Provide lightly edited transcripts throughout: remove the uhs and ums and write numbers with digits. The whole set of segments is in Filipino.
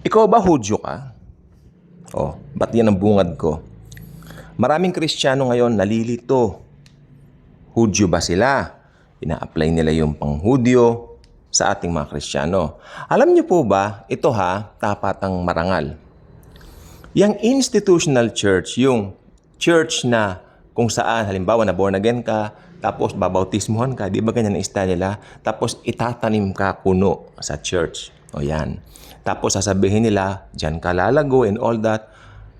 Ikaw ba Hudyo ka? Oh, ba't yan ang bungad ko? Maraming Kristiyano ngayon nalilito. Hudyo ba sila? Ina-apply nila yung pang-Hudyo sa ating mga Kristiyano. Alam niyo po ba, ito tapatang marangal. Yung institutional church, yung church na kung saan, halimbawa na born again ka, tapos babautismuhan ka, di ba ganyan ang style nila? Tapos itatanim ka kuno sa church. O yan. Tapos sasabihin nila, dyan ka lalago and all that.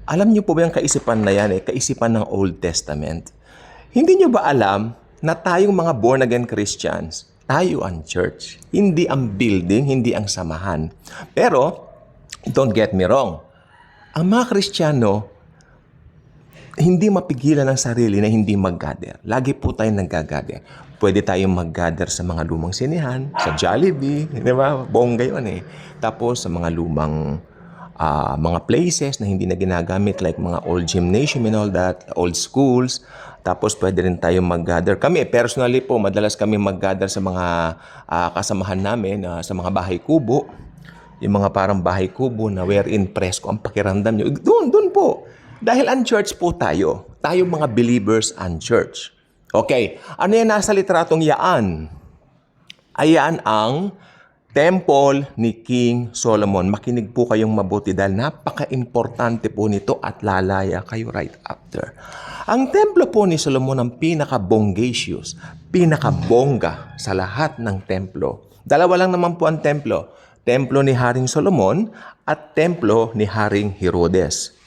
Alam niyo po ba yung kaisipan na yan, kaisipan ng Old Testament? Hindi niyo ba alam na tayong mga born again Christians, tayo ang church. Hindi ang building, hindi ang samahan. Pero, don't get me wrong, ang mga Kristiyano, hindi mapigilan ang sarili na hindi mag-gather. Lagi po tayong nag-gather. Pwede tayong mag-gather sa mga lumang sinihan, sa Jollibee, di ba? Bongga yun Tapos sa mga lumang mga places na hindi na ginagamit like mga old gymnasium and all that, old schools. Tapos pwede rin tayong mag-gather. Kami, personally po, madalas kami mag-gather sa mga kasamahan namin, sa mga bahay kubo. Yung mga parang bahay kubo na wherein presko ang pakiramdam nyo. Doon po. Dahil ang church po tayo. Tayo mga believers and church. Okay. Ano yan nasa litratong yaan? Ayan ang temple ni King Solomon. Makinig po kayong mabuti dahil napaka-importante po nito at lalaya kayo right after. Ang templo po ni Solomon ang pinaka-bongacious, pinaka-bongga sa lahat ng templo. Dalawa lang naman po ang templo. Templo ni Haring Solomon at templo ni Haring Herodes.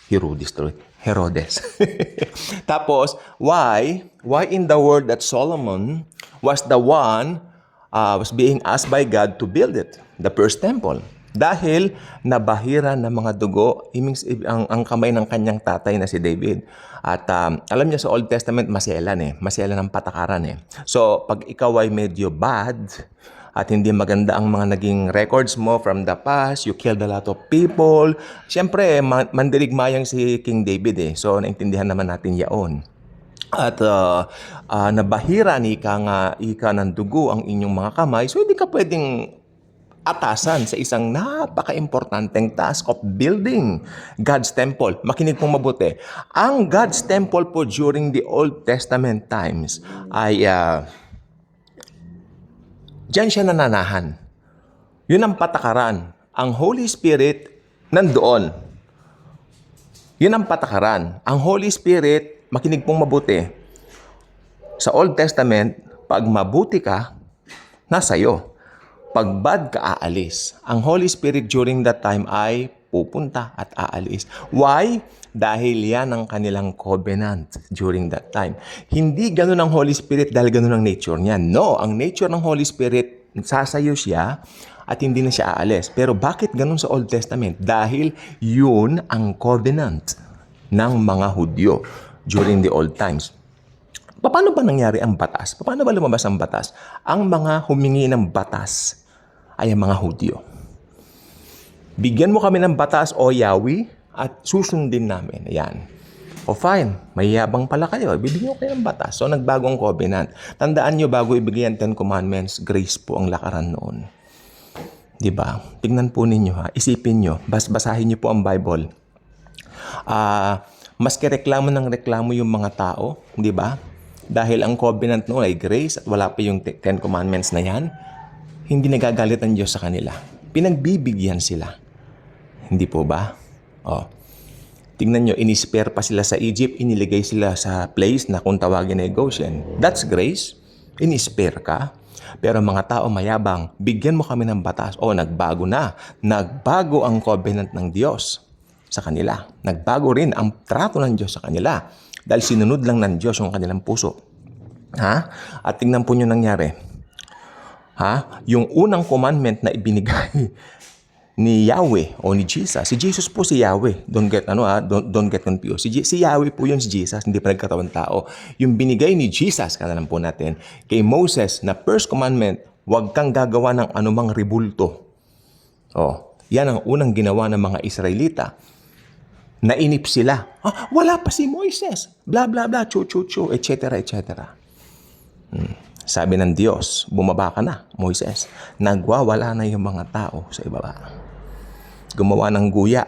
Tapos, why in the world that Solomon was the one was being asked by God to build it, the first temple? Dahil nabahira ng mga dugo, ang kamay ng kanyang tatay na si David. At alam niyo sa Old Testament, maselan maselan ng patakaran So, pag ikaw ay medyo bad, at hindi maganda ang mga naging records mo from the past, you killed a lot of people. Siyempre, mandirigmayang si King David So, naintindihan naman natin yaon. At nabahira ni ika ng dugo ang inyong mga kamay, so hindi ka pwedeng atasan sa isang napaka-importanteng task of building God's temple. Makinig pong mabuti. Ang God's temple po during the Old Testament times ay diyan siya nananahan. Yun ang patakaran. Ang Holy Spirit nandoon. Yun ang patakaran. Ang Holy Spirit, makinig pong mabuti. Sa Old Testament, pag mabuti ka, nasa iyo. Pag bad ka, aalis. Ang Holy Spirit during that time ay pupunta at aalis. Why? Dahil yan ang kanilang covenant during that time. Hindi ganun ang Holy Spirit dahil ganun ang nature niya. No, ang nature ng Holy Spirit, sasayo siya at hindi na siya aalis. Pero bakit ganun sa Old Testament? Dahil yun ang covenant ng mga Hudyo during the old times. Paano ba nangyari ang batas? Paano ba lumabas ang batas? Ang mga humingi ng batas ay ang mga Hudyo. Bigyan mo kami ng batas o Yahweh at susundin namin. Ayan. O fine, mayabang pala kayo. Bibigyan ko kayo ng batas. So nagbago ang covenant. Tandaan nyo, bago ibigay ang 10 Commandments, grace po ang lakaran noon. Diba? Tingnan po ninyo Isipin nyo. Basahin nyo po ang Bible. Maski reklamo ng reklamo yung mga tao. Diba? Dahil ang covenant noon ay grace at wala pa yung 10 Commandments na yan, hindi nagagalit ang Diyos sa kanila. Pinagbibigyan sila. Hindi po ba? Tingnan nyo, inispare pa sila sa Egypt, iniligay sila sa place na kung tawagin ay Goshen. That's grace. Inispare ka. Pero mga tao mayabang, bigyan mo kami ng batas. Nagbago na. Nagbago ang covenant ng Diyos sa kanila. Nagbago rin ang trato ng Diyos sa kanila. Dahil sinunod lang ng Diyos yung kanilang puso. At tingnan po nyo nangyari. Yung unang commandment na ibinigay ni Yahweh o ni Jesus. Si Jesus po si Yahweh. Don't get confused. Si Yahweh po yun si Jesus, hindi pa nagkatawang tao. Yung binigay ni Jesus, kanalan po natin, kay Moses na first commandment, huwag kang gagawa ng anumang ribulto. Yan ang unang ginawa ng mga Israelita. Nainip sila. Wala pa si Moises. Bla bla bla, chu chu chu, etc. etc. Sabi ng Diyos, bumaba ka na, Moises. Nagwawala na yung mga tao sa ibaba. gumawa ng guya.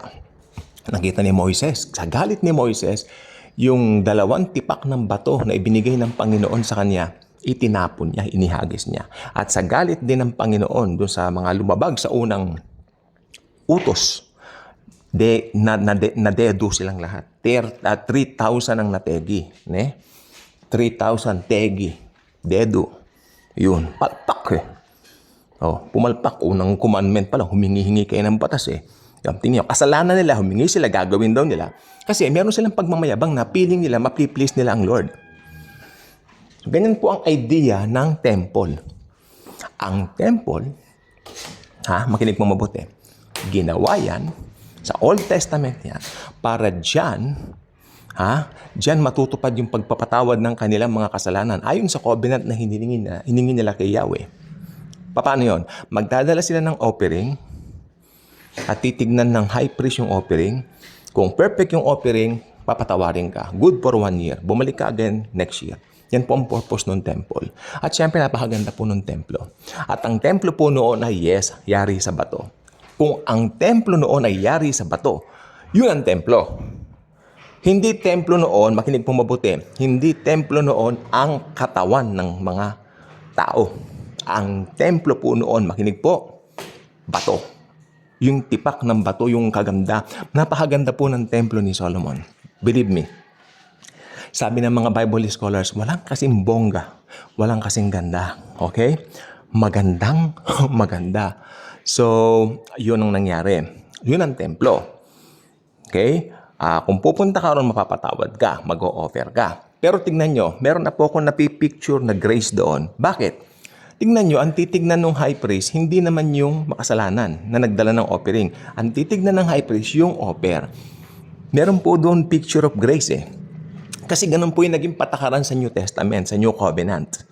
Nakita ni Moises, sa galit ni Moises, yung 2 tipak ng bato na ibinigay ng Panginoon sa kanya, itinapon niya, inihagis niya. At sa galit din ng Panginoon doon sa mga lumabag sa unang utos, nadedo silang lahat. 3,000 ang nategi. 3,000 tegi. Dedo. Yun. Palpak pumalpak. Unang commandment pala, humingi-hingi kayo ng batas Tingnan nyo, kasalanan nila, humingi sila, gagawin daw nila. Kasi meron silang pagmamayabang na piling nila, mapli-please nila ang Lord. Ganyan po ang idea ng temple. Ang temple, makinig mo mabuti, ginawa yan, sa Old Testament yan, para dyan matutupad yung pagpapatawad ng kanilang mga kasalanan ayon sa covenant na hiningi nila kay Yahweh. Paano yun? Magdadala sila ng offering at titignan ng high priest yung offering. Kung perfect yung offering, papatawarin ka. Good for 1 year. Bumalik ka again next year. Yan po ang purpose ng temple. At syempre, napakaganda po ng templo. At ang templo po noon ay yari sa bato. Kung ang templo noon ay yari sa bato, yun ang templo. Hindi templo noon, makinig po mabuti, hindi templo noon ang katawan ng mga tao. Ang templo po noon, makinig po, bato. Yung tipak ng bato, yung kaganda. Napakaganda po ng templo ni Solomon. Believe me. Sabi ng mga Bible scholars, walang kasing bongga, walang kasing ganda. Okay? Magandang maganda. So, yun ang nangyari. Yun ang templo. Okay? Kung pupunta ka ron, mapapatawad ka, mag-o-offer ka. Pero tingnan nyo, meron na po akong napipicture na grace doon. Bakit? Tingnan nyo, ang titignan ng high priest, hindi naman yung makasalanan na nagdala ng offering. Ang titignan ng high priest, yung offer. Meron po doon picture of grace Kasi ganun po yung naging patakaran sa New Testament, sa New Covenant.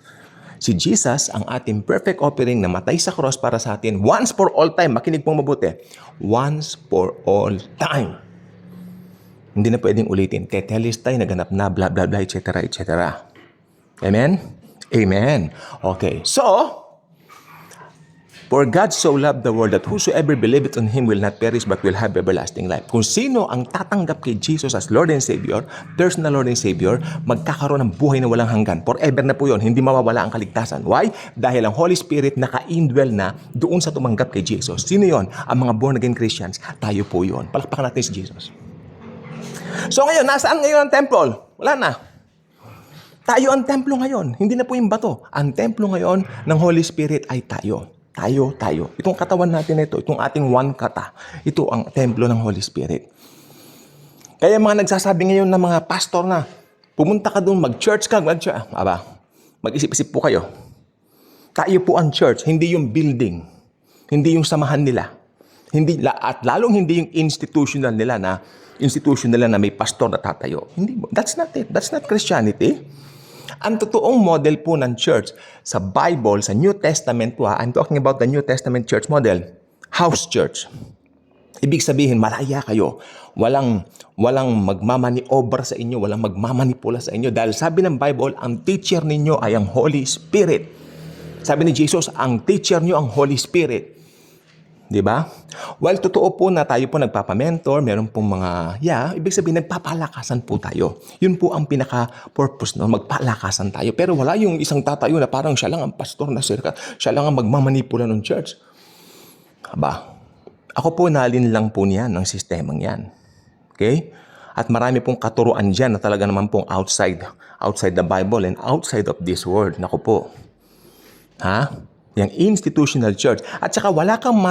Si Jesus, ang ating perfect offering na matay sa cross para sa atin, once for all time, makinig pong mabuti, once for all time. Hindi na pwedeng ulitin. Tetelestai, naganap na, blah, blah, blah, etc., etc. Amen? Amen. Okay. So, for God so loved the world that whosoever believeth on Him will not perish but will have everlasting life. Kung sino ang tatanggap kay Jesus as Lord and Savior, personal Lord and Savior, magkakaroon ng buhay na walang hanggan. Forever na po yun. Hindi mawawala ang kaligtasan. Why? Dahil ang Holy Spirit naka-indwell na doon sa tumanggap kay Jesus. Sino yon? Ang mga born-again Christians. Tayo po yon. Palakpakan natin si Jesus. So ngayon, nasaan ngayon ang temple? Wala na. Tayo ang templo ngayon. Hindi na po yung bato. Ang templo ngayon ng Holy Spirit ay tayo. Tayo. Itong katawan natin ito, itong ating one kata, ito ang templo ng Holy Spirit. Kaya mga nagsasabi ngayon ng mga pastor na, pumunta ka doon, mag-church ka, mag-isip-isip po kayo. Tayo po ang church, hindi yung building, hindi yung samahan nila. At lalong hindi yung institutional nila na may pastor na tatayo. Hindi, that's not it. That's not Christianity. Ang totoong model po ng church sa Bible, sa New Testament po, I'm talking about the New Testament church model, house church. Ibig sabihin, malaya kayo. Walang magmamaniobra sa inyo, walang magmamanipula sa inyo. Dahil sabi ng Bible, ang teacher ninyo ay ang Holy Spirit. Sabi ni Jesus, ang teacher niyo ang Holy Spirit. Diba? Well, totoo po na tayo po nagpapamentor, meron pong mga, ibig sabihin, nagpapalakasan po tayo. Yun po ang pinaka-purpose, magpalakasan tayo. Pero wala yung isang tatayo na parang siya lang ang pastor na siya lang ang magmamanipula ng church. Ako po nalin lang po niyan ng sistemang yan. Okay? At marami pong katuruan dyan na talaga naman pong outside the Bible and outside of this world. Naku po. Yung institutional church. At saka wala kang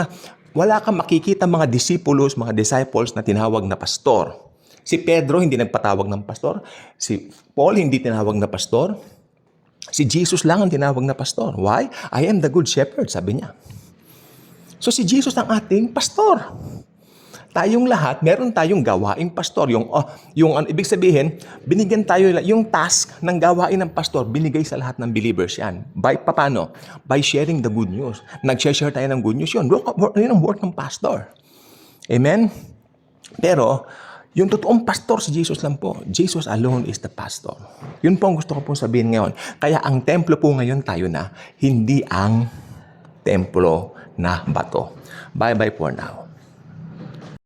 makikita mga disciples na tinawag na pastor. Si Pedro hindi nagpatawag ng pastor. Si Paul hindi tinawag na pastor. Si Jesus lang ang tinawag na pastor. Why? I am the good shepherd, sabi niya. So si Jesus ang ating pastor. Tayong lahat, meron tayong gawaing pastor. Ibig sabihin, binigyan tayo, yung task ng gawain ng pastor, binigay sa lahat ng believers yan. Paano? By sharing the good news. Nag-share tayo ng good news. Yun ang work ng pastor. Amen? Pero, yung totoong pastor si Jesus lang po. Jesus alone is the pastor. Yun po ang gusto ko pong sabihin ngayon. Kaya ang templo po ngayon tayo na, hindi ang templo na bato. Bye-bye for now.